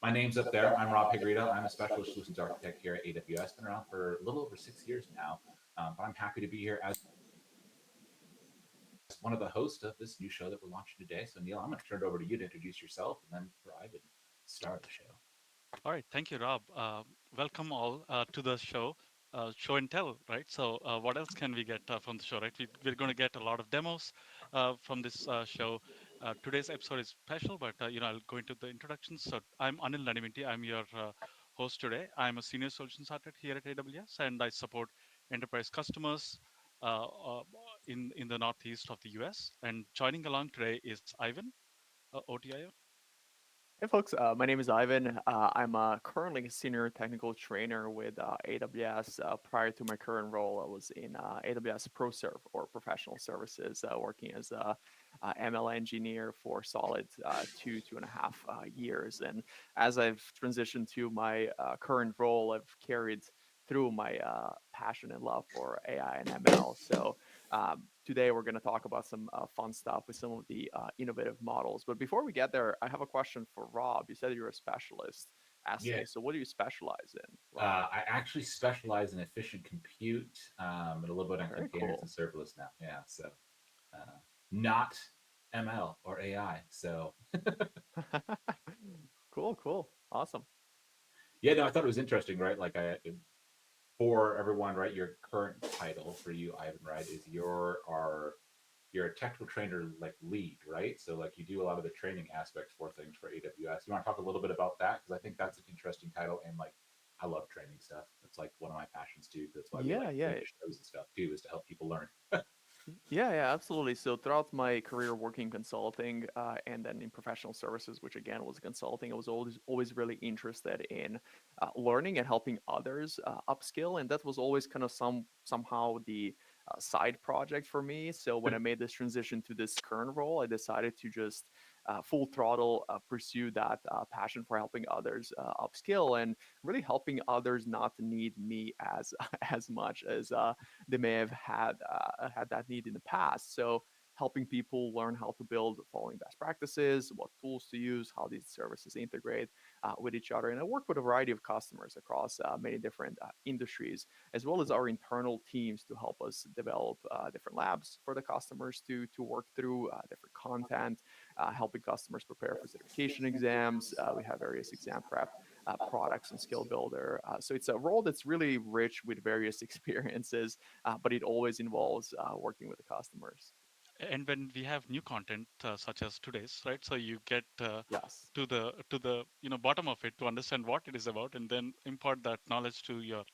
My name's up there. I'm Rob Higrito. I'm a specialist solutions architect here at AWS. Been around for a little over 6 years now, but I'm happy to be here as one of the hosts of this new show that we're launching today. So, Neil, I'm going to turn it over to you to introduce yourself, and then for Ivan, start the show. All right, thank you, Rob. Welcome all to the show and tell, right? So, what else can we get from the show, right? We're going to get a lot of demos from this show. Today's episode is special, but I'll go into the introductions. So, I'm Anil Nadiminti. I'm your host today. I'm a senior solutions architect here at AWS, and I support enterprise customers in the northeast of the US. And joining along today is Ivan, OTIO. Hey folks, my name is Ivan. I'm currently a senior technical trainer with AWS. Prior to my current role, I was in AWS ProServe or professional services, working as a ML engineer for solid 2.5 years. And as I've transitioned to my current role, I've carried through my passion and love for AI and ML. So today we're going to talk about some fun stuff with some of the innovative models. But before we get there, I have a question for Rob. You said you're a specialist Yeah, essay. So what do you specialize in, Rob? I actually specialize in efficient compute and a little bit on Very containers and cool. serverless now. Yeah, so not ML or AI. So Cool, cool. Awesome. yeah, no, I thought it was interesting, right? For everyone, right? Your current title for you, Ivan, right, is you're a technical trainer like lead, right? So like you do a lot of the training aspects for things for AWS. You want to talk a little bit about that because I think that's an interesting title and like I love training stuff. It's like one of my passions too. That's why we Yeah, like yeah. doing shows and stuff too, is to help people learn. Yeah, yeah, absolutely. So throughout my career working consulting and then in professional services, which again was consulting, I was always really interested in learning and helping others upskill, and that was always kind of somehow the side project for me. So when I made this transition to this current role, I decided to just full throttle pursue that passion for helping others upskill and really helping others not to need me as as much as they may have had that need in the past. So helping people learn how to build following best practices, what tools to use, how these services integrate with each other. And I work with a variety of customers across many different industries, as well as our internal teams to help us develop different labs for the customers to work through different content, helping customers prepare for certification exams. We have various exam prep products and skill builder. So it's a role that's really rich with various experiences, but it always involves working with the customers. And when we have new content such as today's, right? So you get Yes. to the bottom of it to understand what it is about, and then impart that knowledge to your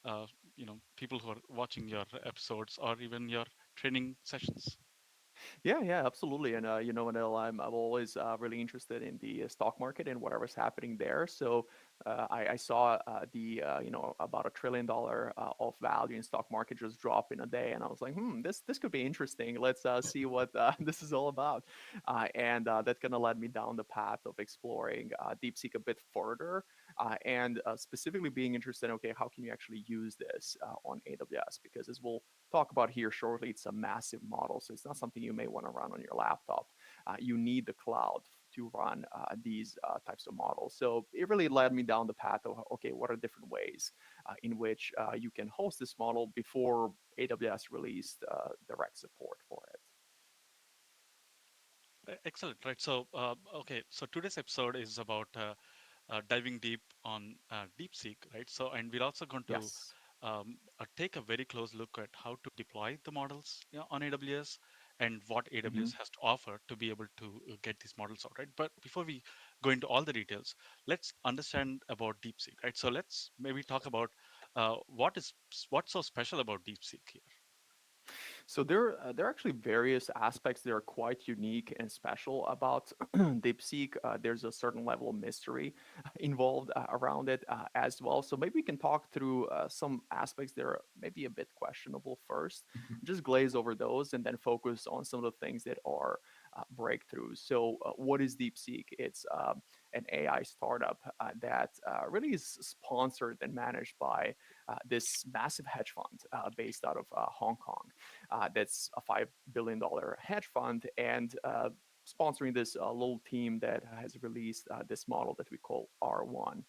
uh, people who are watching your episodes or even your training sessions. Yeah, yeah, absolutely. And Manil, I'm always really interested in the stock market and whatever's happening there. So I saw the about $1 trillion of value in stock market just drop in a day, and I was like, this could be interesting. Let's see what this is all about. And that kind of led me down the path of exploring DeepSeek a bit further, and specifically being interested in, okay, how can you actually use this on AWS? Because as we'll talk about here shortly, it's a massive model, so it's not something you may want to run on your laptop. You need the cloud to run these types of models. So it really led me down the path of, okay, what are different ways in which you can host this model before AWS released direct support for it. Excellent, right? So okay, so today's episode is about diving deep on DeepSeek, right? So, and we're also going to Yes. take a very close look at how to deploy the models, on AWS and what Mhm. AWS has to offer to be able to get these models out, right? But before we go into all the details, let's understand about DeepSeek, right? So let's maybe talk about what's so special about DeepSeek here. So there are actually various aspects that are quite unique and special about DeepSeek. There's a certain level of mystery involved around it as well. So maybe we can talk through some aspects that are maybe a bit questionable first, just glaze over those, and then focus on some of the things that are breakthroughs. So what is DeepSeek? It's an AI startup that really is sponsored and managed by this massive hedge fund based out of Hong Kong. That's a $5 billion hedge fund. And sponsoring this little team that has released this model that we call R1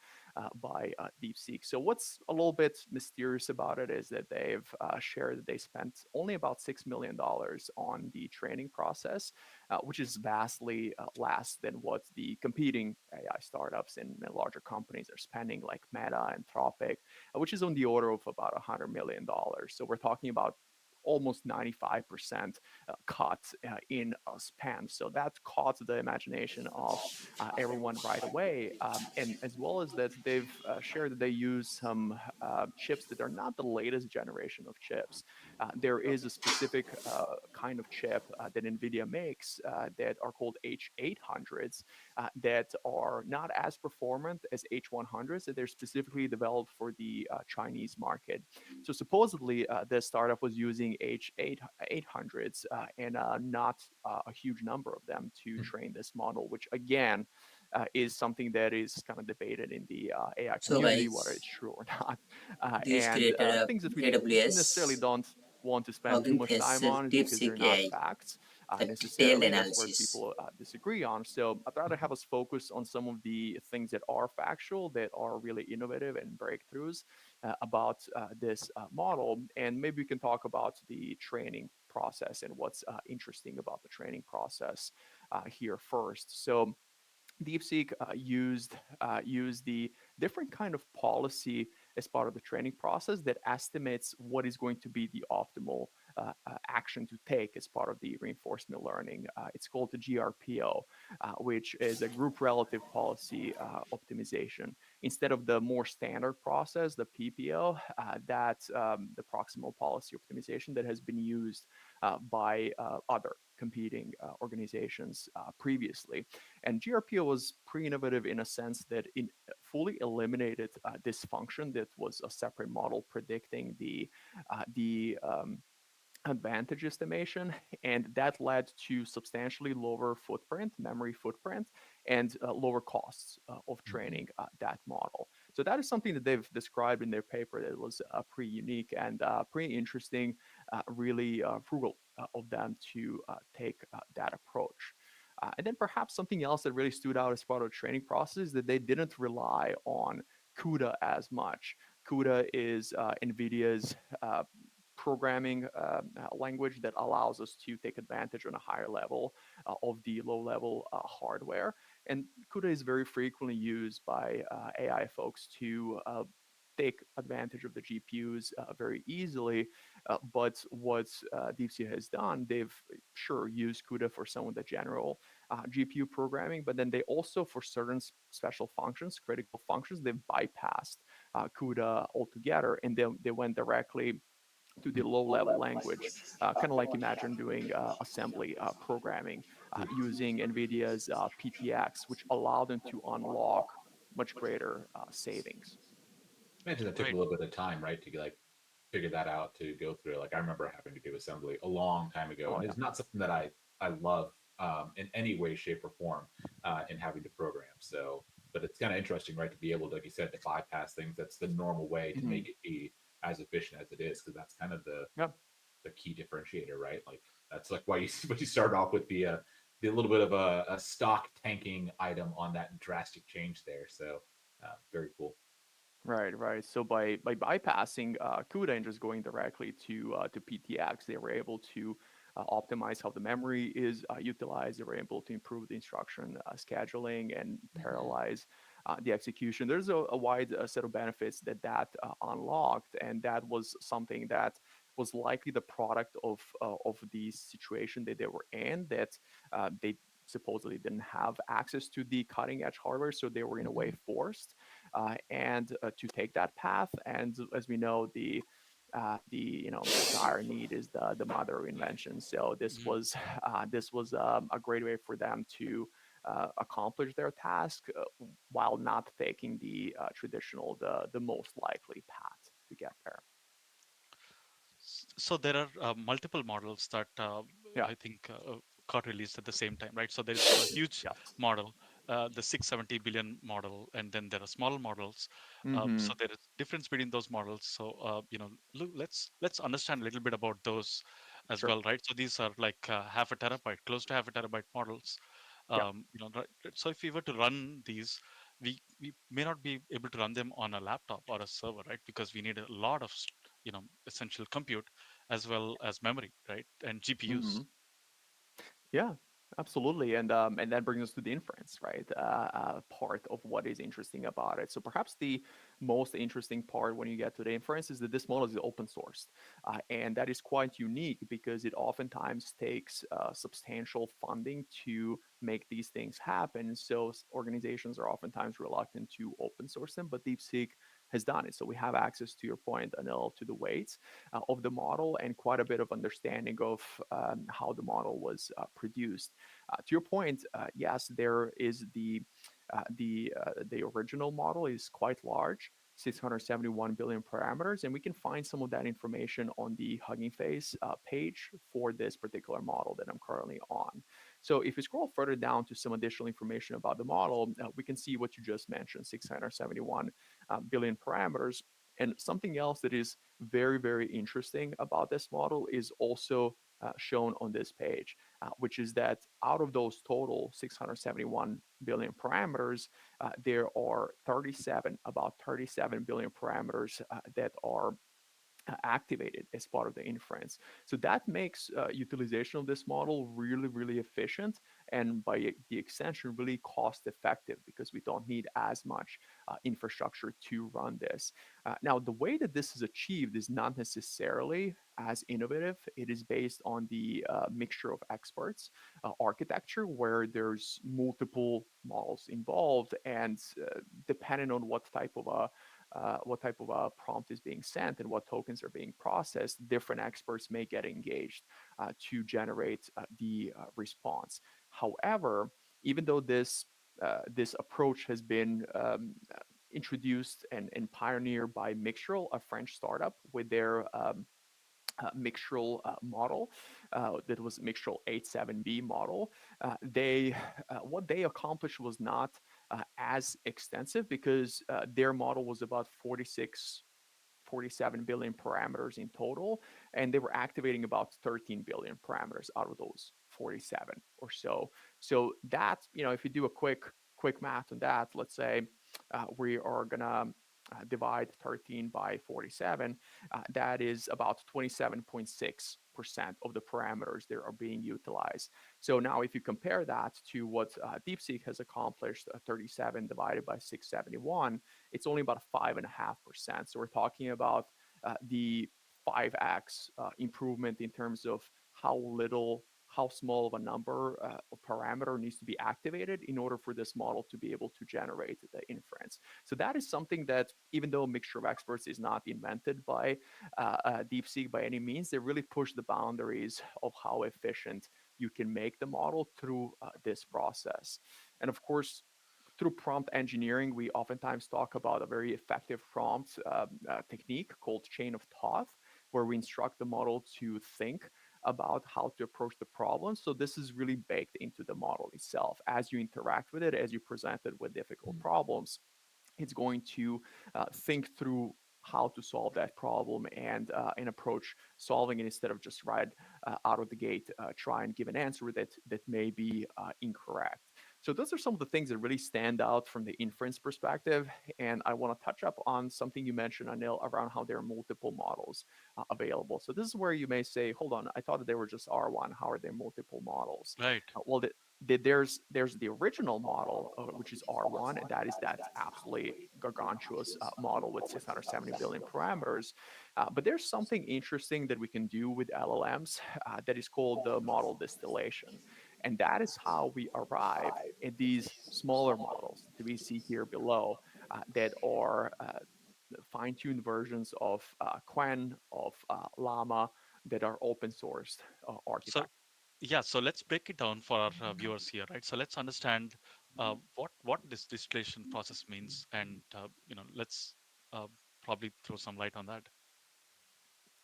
by DeepSeek. So what's a little bit mysterious about it is that they've shared that they spent only about $6 million on the training process, which is vastly less than what the competing AI startups and larger companies are spending, like Meta, Anthropic, which is on the order of about $100 million. So we're talking about almost 95% cut in a span. So that caught the imagination of everyone right away. And as well as that, they've shared that they use some chips that are not the latest generation of chips. There is a specific kind of chip that NVIDIA makes that are called H800s that are not as performant as H100s, that they're specifically developed for the Chinese market. So supposedly, this startup was using H800s and not a huge number of them to train this model, which again is something that is kind of debated in the AI So community, whether guys, it's true or not, these and created a things that we necessarily AWS don't want to spend too Hugging much Face time on is because they're DeepSeek not AI, facts a detailed necessarily. That's where analysis. people disagree on. So I'd rather have us focus on some of the things that are factual, that are really innovative and breakthroughs about this model, and maybe we can talk about the training process and what's interesting about the training process here first. So DeepSeek used the different kind of policy as part of the training process that estimates what is going to be the optimal action to take as part of the reinforcement learning. It's called the GRPO, which is a group relative policy optimization. Instead of the more standard process, the PPO, that's the proximal policy optimization that has been used by other competing organizations previously. And GRPO was pretty innovative in a sense that it fully eliminated this function that was a separate model predicting the advantage estimation, and that led to substantially lower footprint, memory footprint, and lower costs of Mm-hmm. training that model. So that is something that they've described in their paper that was pretty unique and pretty interesting, really frugal of them to take that approach. And then perhaps something else that really stood out as part of the training process is that they didn't rely on CUDA as much. CUDA is NVIDIA's programming language that allows us to take advantage on a higher level of the low level hardware. And CUDA is very frequently used by AI folks to take advantage of the GPUs very easily. But what DeepSeek has done, they've sure used CUDA for some of the general GPU programming, but then they also, for certain special functions, critical functions, they've bypassed CUDA altogether, and they went directly to the low level language, kind of like imagine doing assembly programming using NVIDIA's PTX, which allowed them to unlock much greater savings. Imagine that took a Right. little bit of time, right, to like figure that out to go through. Like I remember having to do assembly a long time ago, Oh, and yeah. it's not something that I love in any way, shape, or form in having to program. So, but it's kind of interesting, right, to be able to, like you said, to bypass things. That's the normal way to Hmm. make it be as efficient as it is, because that's kind of Yeah. the key differentiator, right? Like that's like why you when you start off with the little bit of a stock tanking item on that drastic change there. So very cool. Right, right. So by bypassing CUDA and just going directly to PTX, they were able to optimize how the memory is utilized. They were able to improve the instruction scheduling and Mm-hmm. parallelize the execution. There's a wide set of benefits that unlocked, and that was something that was likely the product of the situation that they were in. That they supposedly didn't have access to the cutting edge hardware, so they were in a way Mm-hmm. forced and to take that path. And as we know, the dire need is the mother of invention. So this Mhm. was a great way for them to accomplish their task while not taking the traditional, the most likely path to get there. So there are multiple models that Yeah. I think got released at the same time, right? So there's a huge Yes. model, the 670 billion model, and then there are small models. So Mm-hmm. there is difference between those models. So look, let's understand a little bit about those. as Sure. well, right? So these are like half a terabyte, close to half a terabyte models. Yeah. Right? So if we were to run these, we may not be able to run them on a laptop or a server, right? Because we need a lot of essential compute as well as memory, right? And GPUs. Mhm. Yeah, absolutely. And that brings us to the inference, right? Part of what is interesting about it. So perhaps the most interesting part when you get to the inference is that this model is open sourced. And that is quite unique because it oftentimes takes substantial funding to make these things happen. So organizations are oftentimes reluctant to open source them, but DeepSeek has done it. So we have access, to your point, Anil, to the weights of the model and quite a bit of understanding of how the model was produced. To your point, yes, there is the original model is quite large. 671 billion parameters, and we can find some of that information on the Hugging Face page for this particular model that I'm currently on. So if we scroll further down to some additional information about the model, we can see what you just mentioned, 671 billion parameters. And something else that is very, very interesting about this model is also shown on this page, which is that out of those total 671 billion parameters, there are about 37 billion parameters that are activated as part of the inference. So that makes utilization of this model really, really efficient and by the extension, really cost effective because we don't need as much infrastructure to run this. Now, the way that this is achieved is not necessarily as innovative. It is based on the mixture of experts architecture where there's multiple models involved and depending on what type of a prompt is being sent and what tokens are being processed, different experts may get engaged to generate the response. However, even though this approach has been introduced and pioneered by Mixtral, a French startup, with their Mixtral model that was Mixtral 87B model. They What they accomplished was not as extensive because their model was about 47 billion parameters in total, and they were activating about 13 billion parameters out of those 47 or so. So that, if you do a quick math on that, let's say we are gonna divide 13 by 47, that is about 27.6% of the parameters that are being utilized. So now if you compare that to what DeepSeek has accomplished, 37 divided by 671, it's only about 5.5%. So we're talking about the 5x improvement in terms of how small of a number of parameter needs to be activated in order for this model to be able to generate the inference. So that is something that, even though a mixture of experts is not invented by DeepSeek by any means, they really push the boundaries of how efficient you can make the model through this process. And of course, through prompt engineering, we oftentimes talk about a very effective prompt technique called chain of thought, where we instruct the model to think about how to approach the problem. So this is really baked into the model itself. As you interact with it, as you present it with difficult problems, it's going to think through how to solve that problem and approach solving it instead of just right out of the gate try and give an answer that may be incorrect. So those are some of the things that really stand out from the inference perspective. And I want to touch up on something you mentioned, Anil, around how there are multiple models available. So this is where you may say, hold on, I thought that they were just R1. How are there multiple models? Right. There's the original model, which is R1. That absolutely gargantuous model with 670 billion parameters. But there's something interesting that we can do with LLMs that is called the model distillation. And that is how we arrive at these smaller models that we see here below that are fine-tuned versions of Quen, of Llama, that are open sourced So architecture. yeah, so let's break it down for our viewers here, right? So let's understand what this distillation process means, and let's uh, probably throw some light on that.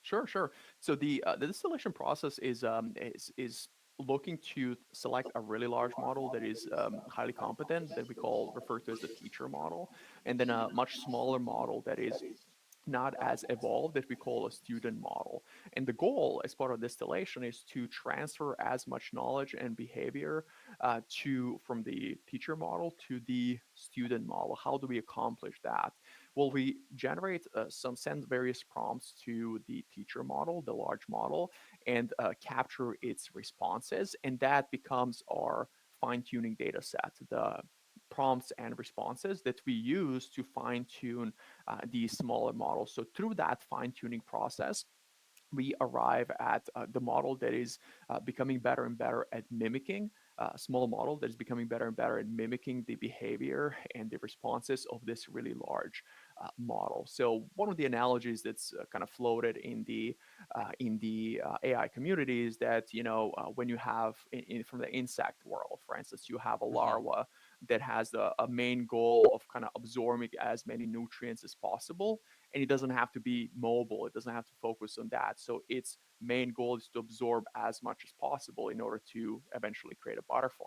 Sure, sure. So the distillation process is looking to select a really large model that is highly competent, that we call referred to as the teacher model, and then a much smaller model that is not as evolved that we call a student model. And the goal as part of distillation is to transfer as much knowledge and behavior to from the teacher model to the student model. How do we accomplish that? Well, we generate send various prompts to the teacher model, the large model, and capture its responses, and that becomes our fine-tuning data set. The prompts and responses that we use to fine tune these smaller models. So, through that fine tuning process, we arrive at the model that is becoming better and better at mimicking a small model that is becoming better and better at mimicking the behavior and the responses of this really large model. So one of the analogies that's kind of floated in the AI community is that when you have from the insect world, for instance, you have a Hmm. larva that has a main goal of kind of absorbing as many nutrients as possible, and it doesn't have to be mobile. It doesn't have to focus on that. So its main goal is to absorb as much as possible in order to eventually create a butterfly,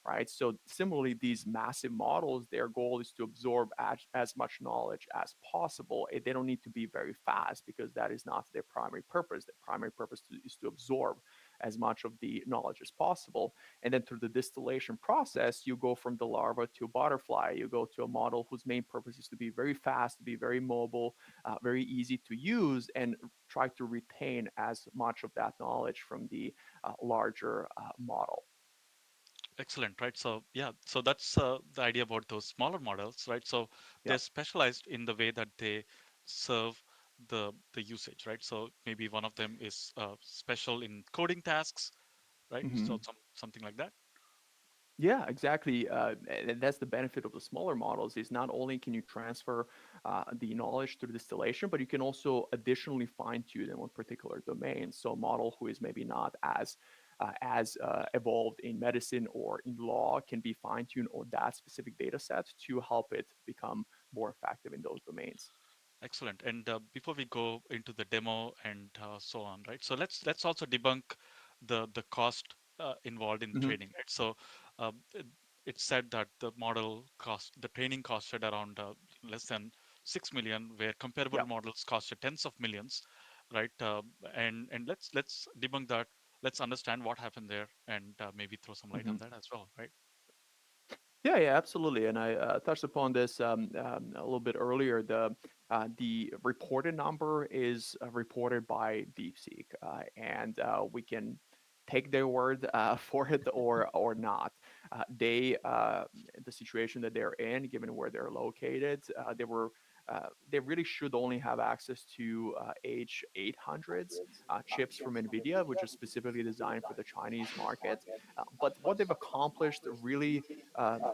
right? So similarly, these massive models, their goal is to absorb as much knowledge as possible. They don't need to be very fast because that is not their primary purpose. Their primary purpose is to absorb as much of the knowledge as possible. And then through the distillation process, you go from the larva to a butterfly. You go to a model whose main purpose is to be very fast, to be very mobile, very easy to use, and try to retain as much of that knowledge from the larger model. Excellent, right? So yeah, so that's the idea about those smaller models, right? So Yeah. they're specialized in the way that they serve the usage, right? So maybe one of them is special in coding tasks, right? So Hmm. something like that. Yeah, exactly. And that's the benefit of the smaller models is not only can you transfer the knowledge through distillation, but you can also additionally fine tune in one particular domain. So a model who is maybe not as evolved in medicine or in law can be fine tuned on that specific data set to help it become more effective in those domains. Excellent. And before we go into the demo and so on, right? So let's also debunk the cost involved in Hmm. training, right? So it, it's said that the training costed around less than 6 million, where comparable Yeah. models costed tens of millions, right? And let's debunk that. Let's understand what happened there, and maybe throw some light Hmm. on that as well, right? Yeah, yeah, absolutely. And I touched upon this a little bit earlier. The reported number is reported by DeepSeek, and we can take their word for it or not. They the situation that they're in, given where they're located, they really should only have access to H800s chips from NVIDIA, which is specifically designed for the Chinese market. But what they've accomplished really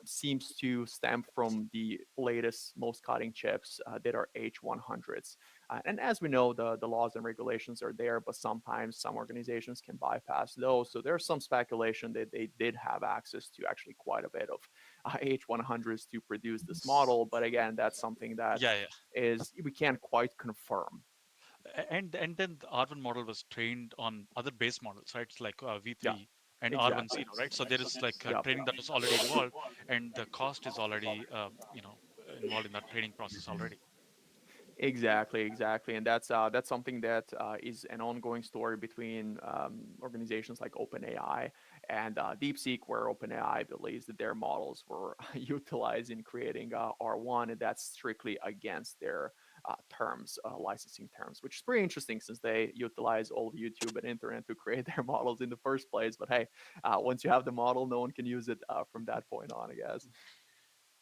seems to stem from the latest, most cutting chips that are H100s. And as we know, the laws and regulations are there, but sometimes some organizations can bypass those. So there's some speculation that they did have access to actually quite a bit of H100s to produce this model. But again, that's something that Yeah, yeah. is we can't quite confirm. And then the R1 model was trained on other base models, right? It's like Yeah, V3 and exactly. R10, right? So there is like Yeah. training that was already involved, and the cost is already involved in that training process already. Exactly, exactly, and that's something that is an ongoing story between organizations like OpenAI and DeepSeek, where OpenAI believes that their models were utilized in creating R1, and that's strictly against their terms, licensing terms, which is pretty interesting since they utilize all of YouTube and internet to create their models in the first place. But hey, once you have the model, no one can use it from that point on, I guess.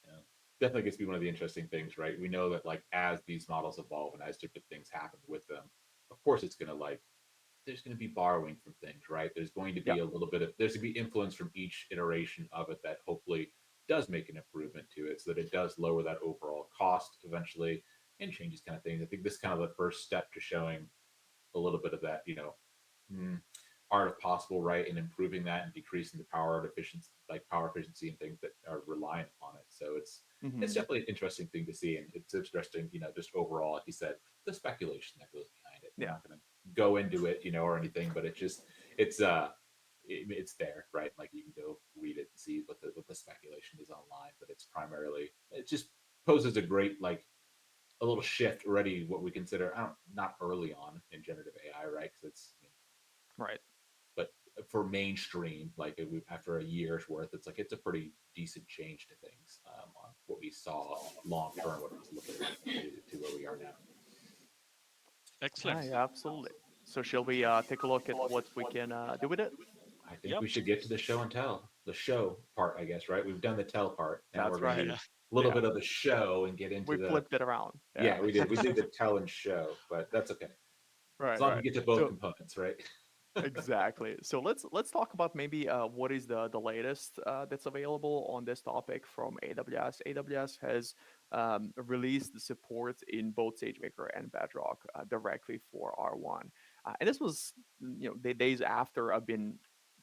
Yeah. Definitely gets to be one of the interesting things, right? We know that like as these models evolve and as different things happen with them, of course it's gonna like there's gonna be borrowing from things, right? There's going to Yeah. be a little bit of there's gonna be influence from each iteration of it that hopefully does make an improvement to it so that it does lower that overall cost eventually and changes kind of things. I think this is kind of the first step to showing a little bit of that, mm, art of possible, right, and improving that and decreasing the power efficiency, like power efficiency and things that are reliant upon it. So it's Hmm. definitely an interesting thing to see, and it's interesting, just overall, like you said, the speculation that goes behind it. We're Yeah. not going to go into it, or anything, but it's it's there, right? Like you can go read it and see what the speculation is online, but it's primarily it just poses a great like a little shift already. What we consider, I don't, not early on in generative AI, right? Because it's, Right. but for mainstream, like after a year's worth, it's like it's a pretty decent change to things on what we saw long term, what it was looking like to where we are now. Excellent. Yeah, yeah, absolutely. So shall we take a look at what we can do with it? I think Yep. we should get to the show and tell, the show part, I guess, right? We've done the tell part. Now we're That's going to right. do Yeah. a little Yeah, bit of the show and get we into the, flipped it around. Yeah. yeah, we did. We did the tell and show, but that's okay. As Right, long as we right. get to both So components, right? exactly. So let's talk about maybe what is the latest that's available on this topic from AWS. AWS has released the support in both SageMaker and Bedrock directly for R1, and this was the days after I've been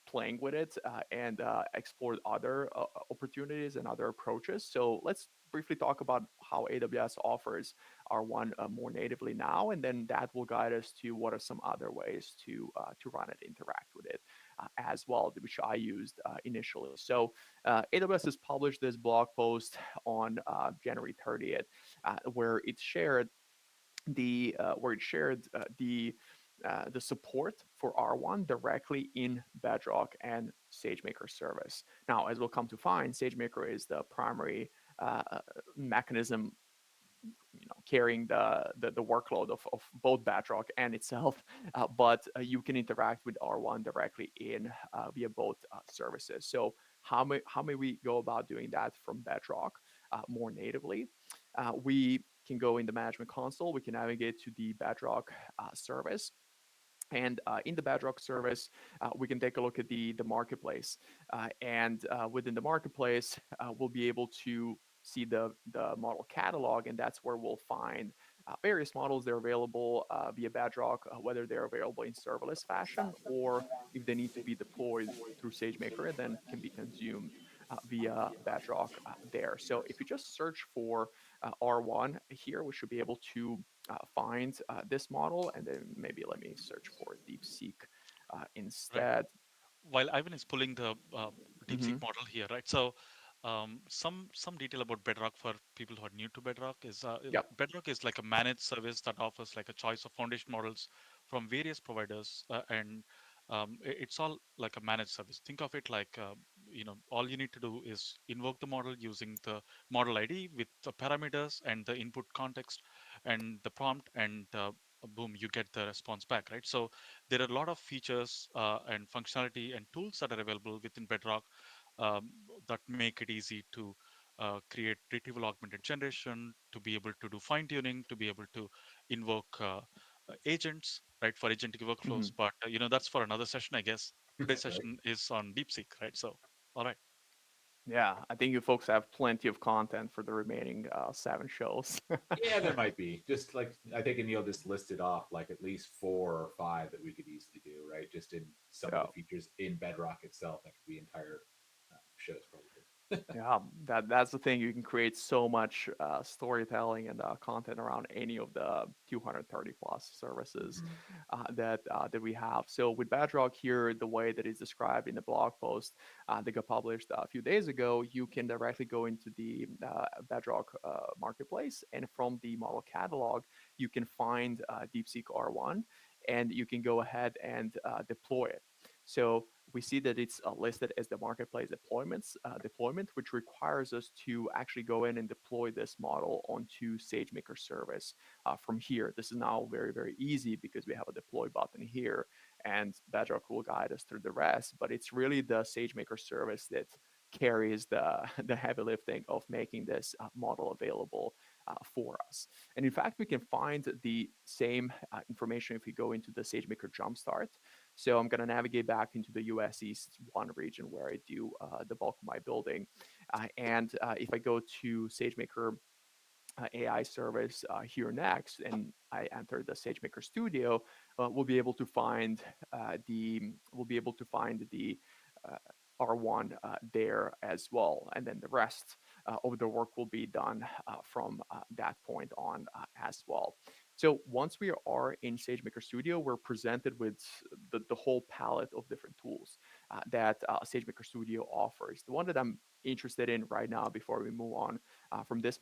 playing with it and explored other opportunities and other approaches. So let's briefly talk about how AWS offers R1 more natively now, and then that will guide us to what are some other ways to run it, interact with it as well, which I used initially. So AWS has published this blog post on January 30th, where it shared the support for R1 directly in Bedrock and SageMaker service. Now, as we'll come to find, SageMaker is the primary mechanism carrying the workload of both Bedrock and itself, but you can interact with R1 directly in via both services. So how may we go about doing that from Bedrock more natively? We can go in the management console. We can navigate to the Bedrock service. And in the Bedrock service, we can take a look at the marketplace. And within the marketplace, we'll be able to see the model catalog, and that's where we'll find various models that are available via Bedrock, whether they're available in serverless fashion or if they need to be deployed through SageMaker and then can be consumed via Bedrock there. So if you just search for R1 here, we should be able to find this model, and then maybe let me search for DeepSeek Right. instead. While Ivan is pulling the DeepSeek Hmm. model here, right? So, some detail about Bedrock for people who are new to Bedrock is Yep. Bedrock is like a managed service that offers like a choice of foundation models from various providers, and it's all like a managed service. Think of it like all you need to do is invoke the model using the model ID with the parameters and the input context and the prompt, and boom, you get the response back, right? So there are a lot of features and functionality and tools that are available within Bedrock um, that make it easy to create retrieval augmented generation, to be able to do fine tuning, to be able to invoke agents, right, for agentic Hmm. workflows. But that's for another session, I guess. Today's Right. session is on DeepSeek, right? So, all right. Yeah, I think you folks have plenty of content for the remaining 7 shows. Yeah, there might be. Just like I think Anil just listed off like at least 4 or 5 that we could easily do, right? Just in some of Yeah. the features in Bedrock itself, that could be entire shows probably. Yeah, that's the thing. You can create so much storytelling and content around any of the 230 plus services Mhm. that we have. So with Bedrock here, the way that is described in the blog post that got published a few days ago, you can directly go into the Bedrock marketplace, and from the model catalog, you can find DeepSeek R1, and you can go ahead and deploy it. So we see that it's listed as the marketplace deployment, which requires us to actually go in and deploy this model onto SageMaker service from here. This is now very, very easy because we have a deploy button here, and Bedrock will guide us through the rest. But it's really the SageMaker service that carries the heavy lifting of making this model available for us. And in fact, we can find the same information if we go into the SageMaker Jumpstart. So I'm going to navigate back into the US East 1 region where I do the bulk of my building. And if I go to SageMaker AI service here next, and I enter the SageMaker Studio, we'll be able to find the uh, R1 there as well, and then the rest of the work will be done from that point on as well. So once we are in SageMaker Studio, we're presented with the whole palette of different tools that SageMaker Studio offers. The one that I'm interested in right now before we move on from this